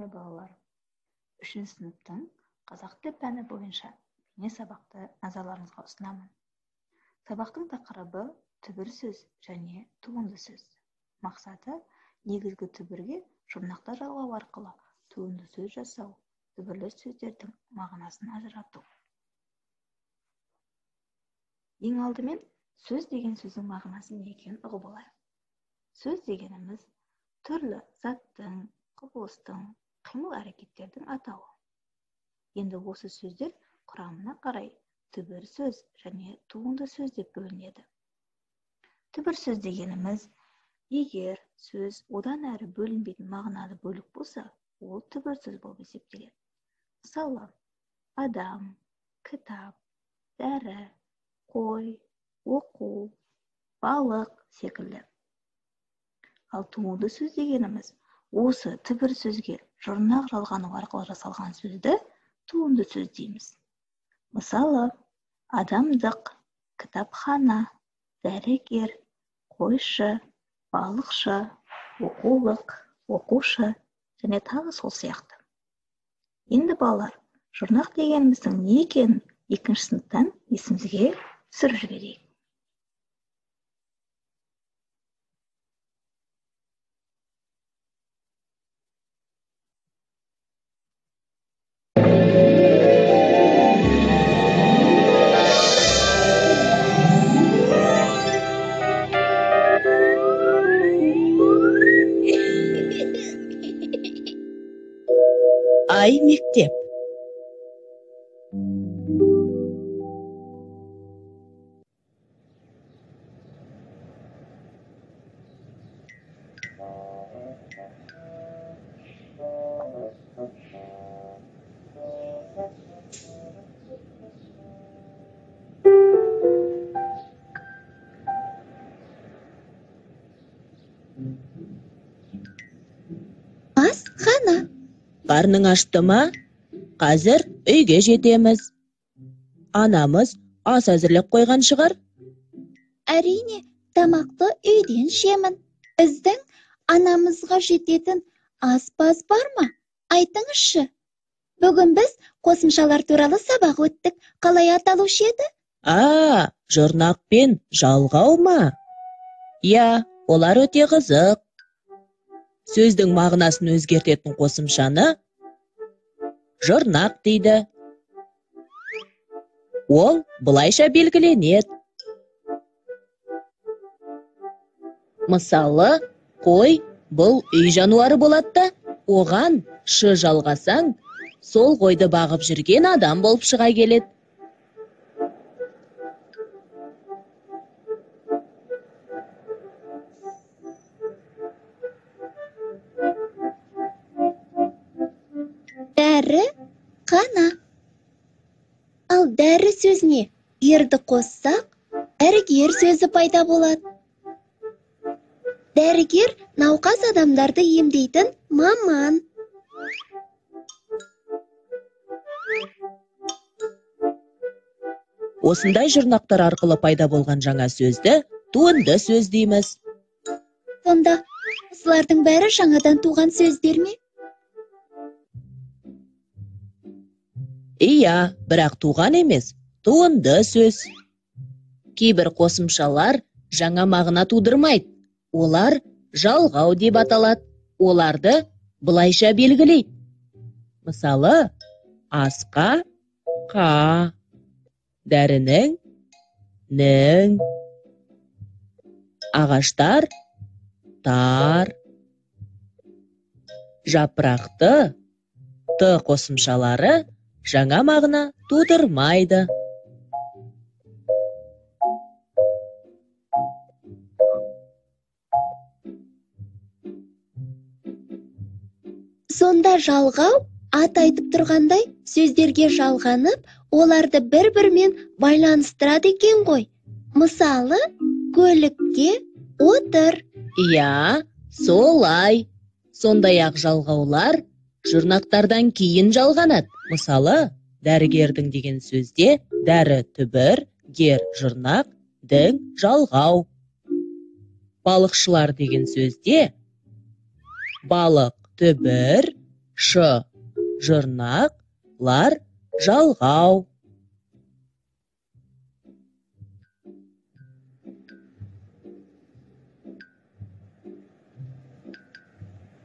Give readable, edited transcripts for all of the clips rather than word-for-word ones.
балалар, 3 сыныптың қазақ тілі пәні бойынша бейне сабақты назарларыңызға ұсынамын. Сабақтың тақырыбы түбір сөз және туынды сөз. Мақсаты негізгі түбірге жұрнақтар жалғау арқылы туынды сөз жасау, түбірлі сөздердің мағынасын ажырату. Ең алдымен сөз деген сөздің мағынасы не екенін ұғып алайық. Сөз дегеніміз түрлі заттың, құбылыстың, қимыл-әрекеттердің атауы. Енді осы сөздер құрамына қарай түбір сөз және туынды сөз деп бөлінеді. Түбір сөз дегеніміз, егер сөз одан әрі бөлінбейтін мағыналы бөлік болса, ол түбір сөз болып есептеледі. Мысалы, адам, кітап, дәрі, қой, оқу, балық секілді. Ал туынды сөз дегеніміз, осы түбір сөзге жұрнақ жалғану арқылы жасалған сөзді туынды сөз дейміз. Мысалы, адамдық, кітапхана, дәрігер, қойшы, балықшы, оқулық, оқушы және тағы сол сияқты. Енді балалар, жұрнақ дегеніміздің не екенін 2 сыныптан есімізге түсіріп жіберейік. Ай мектеп. Асхана. Қарның ашты ма? Қазір үйге жетеміз. Анамыз ас әзірлеп қойған шығар? Әрине, тамақты үйден жемін. Біздің анамызға жететін аспаз бар ма? Айтыңызшы. Бүгін біз қосымшалар туралы сабақ өттік. Қалай аталушы еді? Жұрнақ пен жалғау ма? Я, олар өте қызық. Сөздің мағынасын өзгертетін қосымшаны жұрнақ дейді. Ол былайша белгіленеді. Мысалы, қой бұл үй жануары болады, оған шы жалғасаң, сол қойды бағып жүрген адам болып шыға келеді. Дәрі қана. Ал дәрі сөзіне ерді қоссақ, дәрігер сөзі пайда болады. Дәрігер науқас адамдарды емдейтін маман. Осындай жұрнақтар арқылы пайда болған жаңа сөзді туынды сөз дейміз. Сонда, осылардың бәрі жаңадан туған сөздер ме? Иә, бірақ туған емес, туынды сөз. Кейбір қосымшалар жаңа мағына тудырмайды. Олар жалғау деп аталады. Оларды былайша белгілейді. Мысалы, асқа қа, дәрінің нің, ағаштар тар, жапырақты т қосымшалары жаңа мағына тудырмайды. Сонда жалғау, ат айтып тұрғандай, сөздерге жалғанып, оларды бір-бірімен байланыстырады екен ғой. Мысалы, көлікке отыр. Иә, солай. Сондай-ақ жалғаулар жұрнақтардан кейін жалғанады. Мысалы, дәрігердің деген сөзде дәрі түбір, гер жұрнақ, дің жалғау. Балықшылар деген сөзде балық түбір, ш. Жырнақ, лар, жалғау.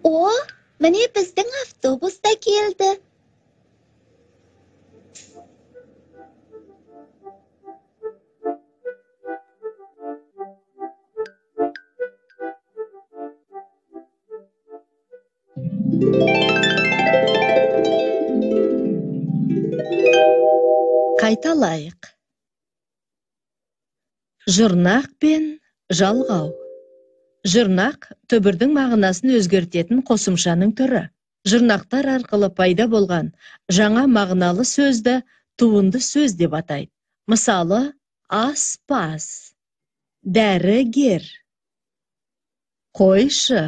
О, міне біздің автобус та келді. Қайталайық. Жырнақ пен жалғау. Жырнақ түбірдің мағынасын өзгертетін қосымшаның түрі. Жырнақтар арқылы пайда болған жаңа мағыналы сөзді туынды сөз деп атайды. Мысалы, аспаз, дәрігер, қойшы.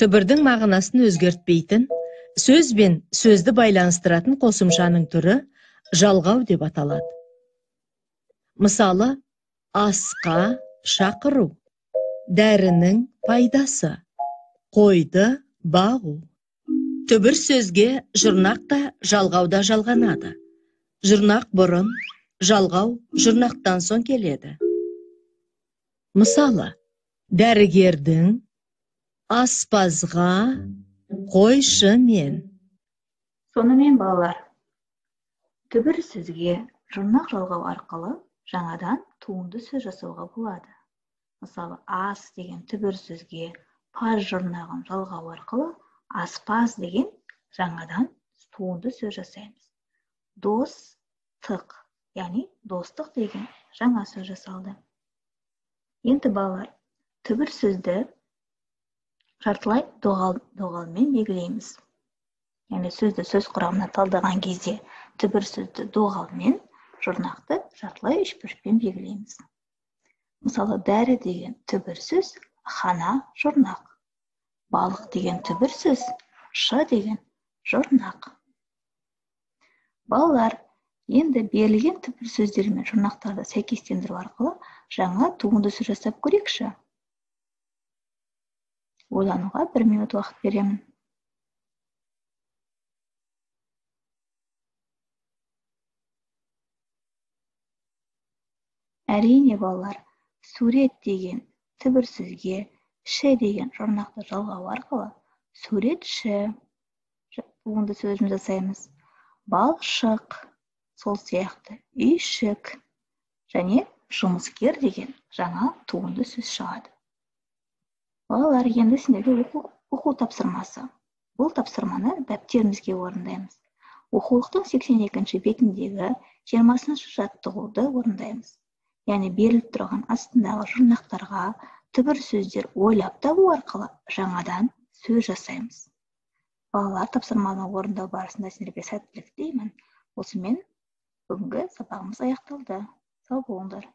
Түбірдің мағынасын өзгертпейтін, сөз бен сөзді байланыстыратын қосымшаның түрі жалғау деп аталады. Мысалы, асқа шақыру, дәрінің пайдасы, қойды бағу. Түбір сөзге жырнақ та жалғау да жалғанады. Жырнақ бұрын, жалғау жырнақтан соң келеді. Мысалы, дәрігердің аспазға қойшы мен. Сонымен балалар, түбір сөзге жырнақ жалғау арқылы жаңадан туынды сөз жасауға болады. Мысалы, ас деген түбір сөзге паз жырнағын жалғау арқылы аспаз деген жаңадан туынды сөз жасаймыз. Достық, яғни достық деген жаңа сөз жасалды. Енді балалар, түбір сөзді жартылай доғалмен белгілейміз. Яғни сөзді сөз құрамына талдаған кезде түбір сөзді доғалмен, жырнақты жартылай үшбұрышпен белгілейміз. Мысалы, дәрі деген түбір сөз хана жырнақ. Балық деген түбір сөз ш деген жырнақ. Балалар, енді берілген түбір сөздер мен жырнақтарды сәйкестендіру арқылы жаңа туынды сөз жасап көрейікші. Ойлануға 1 минут уақыт беремін. Әрине балалар, сурет деген түбір сөзге ш деген жырнақты жалғау арқылы суретші туынды сөзін жасаймыз. Балшық, сол сияқты үйшік және жұмыскер деген жаңа туынды сөз шығады. Балалар, енді сендерге оқу тапсырмасы. Бұл тапсырманы дәптерімізге орындаймыз. Оқулықтың 82-ші бетіндегі 20-ші жаттығуды орындаймыз. Яғни беріліп тұрған астындағы жырнақтарға түбір сөздер ойлап табу арқылы жаңадан сөз жасаймыз. Балалар, тапсырманы орындау барысында сендерге сәттілік тілеймін. Осымен бүгінгі сабағымыз аяқталды. Сау болыңдар.